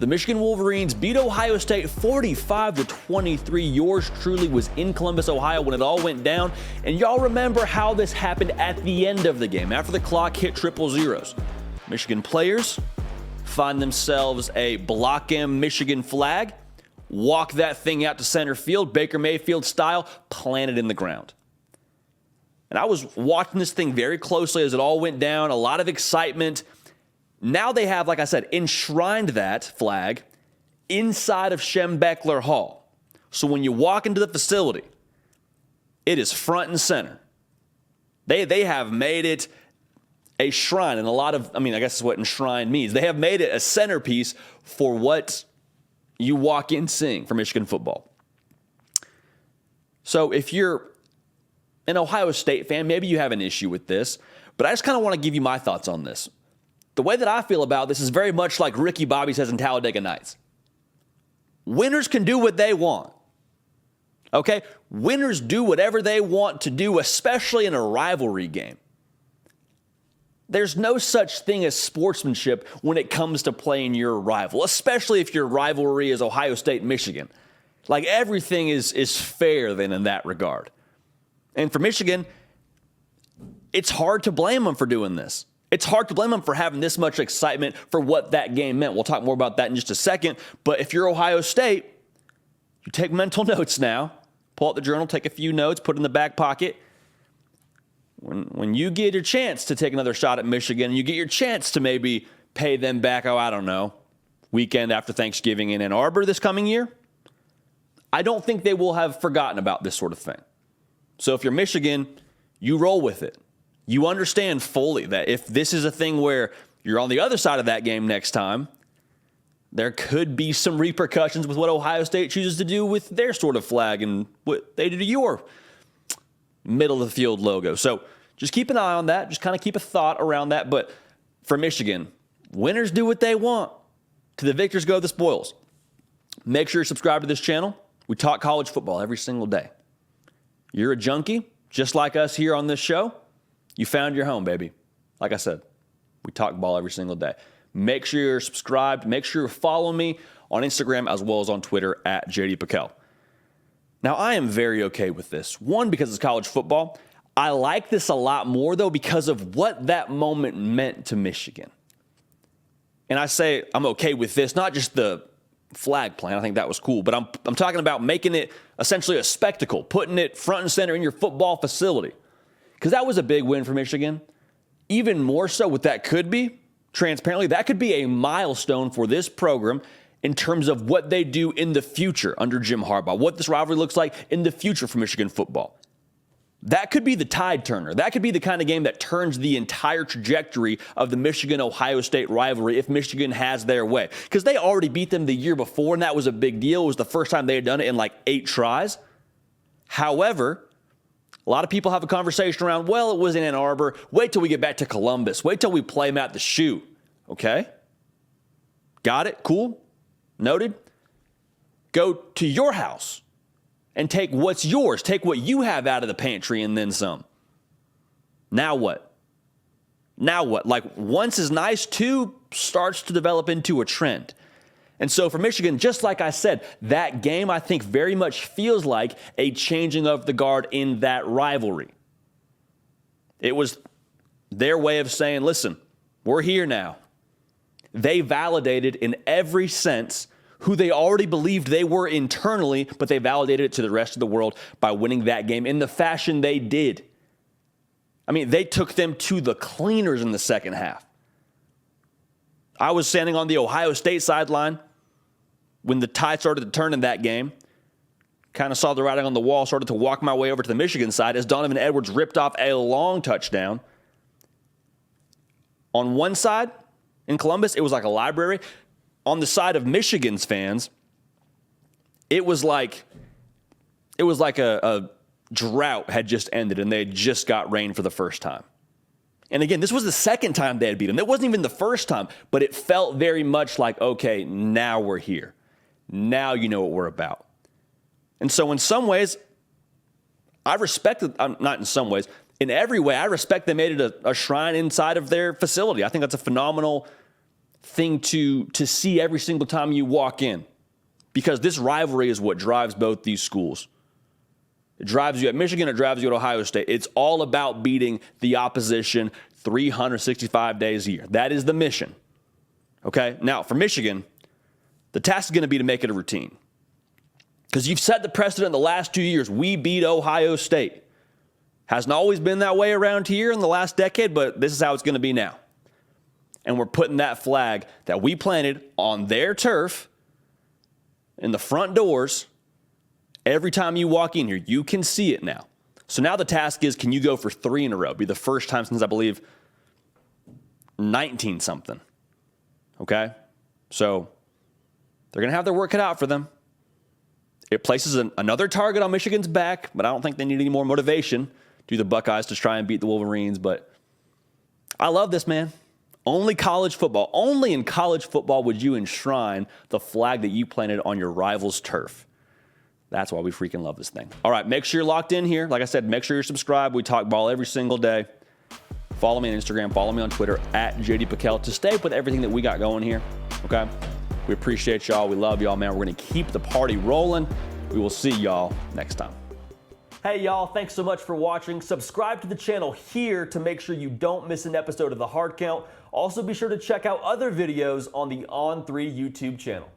The Michigan Wolverines beat Ohio State 45-23. Yours truly was in Columbus, Ohio when it all went down. And y'all remember how this happened at the end of the game, after the clock hit triple zeros. Michigan players find themselves a Block M Michigan flag, walk that thing out to center field, Baker Mayfield style, plant it in the ground. And I was watching this thing very closely as it all went down, a lot of excitement. Now they have, like I said, enshrined that flag inside of Schembechler Hall. So when you walk into the facility, it is front and center. They have made it a shrine, and I guess is what enshrined means. They have made it a centerpiece for what you walk in seeing for Michigan football. So if you're an Ohio State fan, maybe you have an issue with this, but I just kind of want to give you my thoughts on this. The way that I feel about this is very much like Ricky Bobby says in Talladega Nights. Winners can do what they want. Okay? Winners do whatever they want to do, especially in a rivalry game. There's no such thing as sportsmanship when it comes to playing your rival, especially if your rivalry is Ohio State and Michigan. Like, everything is fair then in that regard. And for Michigan, it's hard to blame them for doing this. It's hard to blame them for having this much excitement for what that game meant. We'll talk more about that in just a second. But if you're Ohio State, you take mental notes now. Pull out the journal, take a few notes, put it in the back pocket. When you get your chance to take another shot at Michigan, you get your chance to maybe pay them back, weekend after Thanksgiving in Ann Arbor this coming year, I don't think they will have forgotten about this sort of thing. So if you're Michigan, you roll with it. You understand fully that if this is a thing where you're on the other side of that game next time, there could be some repercussions with what Ohio State chooses to do with their sort of flag and what they do to your middle of the field logo. So just keep an eye on that. Just kind of keep a thought around that. But for Michigan, winners do what they want. To the victors go the spoils. Make sure you're subscribed to this channel. We talk college football every single day. You're a junkie, just like us here on this show. You found your home, baby. Like I said, we talk ball every single day. Make sure you're subscribed. Make sure you follow me on Instagram as well as on Twitter at JD Piquel. Now, I am very okay with this. One, because it's college football. I like this a lot more, though, because of what that moment meant to Michigan. And I say I'm okay with this, not just the flag plant. I think that was cool. But I'm talking about making it essentially a spectacle, putting it front and center in your football facility. Because that was a big win for Michigan. Even more so, what that could be, transparently, that could be a milestone for this program in terms of what they do in the future under Jim Harbaugh, what this rivalry looks like in the future for Michigan football. That could be the tide turner. That could be the kind of game that turns the entire trajectory of the Michigan-Ohio State rivalry if Michigan has their way. Because they already beat them the year before, and that was a big deal. It was the first time they had done it in like 8 tries. However, a lot of people have a conversation around, well, it was in Ann Arbor. Wait till we get back to Columbus. Wait till we play them at the shoe. Okay? Got it? Cool? Noted? Go to your house and take what's yours. Take what you have out of the pantry and then some. Now what? Now what? Like, once is nice, 2 starts to develop into a trend. And so for Michigan, just like I said, that game I think very much feels like a changing of the guard in that rivalry. It was their way of saying, listen, we're here now. They validated in every sense who they already believed they were internally, but they validated it to the rest of the world by winning that game in the fashion they did. I mean, they took them to the cleaners in the second half. I was standing on the Ohio State sideline when the tide started to turn in that game. Kind of saw the writing on the wall, started to walk my way over to the Michigan side as Donovan Edwards ripped off a long touchdown. On one side, in Columbus, it was like a library. On the side of Michigan's fans, it was like a drought had just ended and they had just got rain for the first time. And again, this was the second time they had beat them. It wasn't even the first time, but it felt very much like, okay, now we're here. Now you know what we're about. And so in some ways, I respect it. Not in some ways. In every way, I respect they made it a shrine inside of their facility. I think that's a phenomenal thing to see every single time you walk in, because this rivalry is what drives both these schools. It drives you at Michigan, it drives you at Ohio State. It's all about beating the opposition 365 days a year. That is the mission. Okay? Now, for Michigan, the task is going to be to make it a routine. Because you've set the precedent the last 2 years. We beat Ohio State. Hasn't always been that way around here in the last decade, but this is how it's going to be now. And we're putting that flag that we planted on their turf in the front doors. Every time you walk in here, you can see it now. So now the task is, can you go for 3 in a row? Be the first time since, I believe, 19-something. Okay? So they're going to have their work cut out for them. It places another target on Michigan's back, but I don't think they need any more motivation to the Buckeyes to try and beat the Wolverines. But I love this, man. Only college football, only in college football would you enshrine the flag that you planted on your rival's turf. That's why we freaking love this thing. All right, make sure you're locked in here. Like I said, make sure you're subscribed. We talk ball every single day. Follow me on Instagram. Follow me on Twitter at JD Piquel to stay up with everything that we got going here. Okay? We appreciate y'all. We love y'all, man. We're going to keep the party rolling. We will see y'all next time. Hey, y'all. Thanks so much for watching. Subscribe to the channel here to make sure you don't miss an episode of The Hard Count. Also, be sure to check out other videos on the On3 YouTube channel.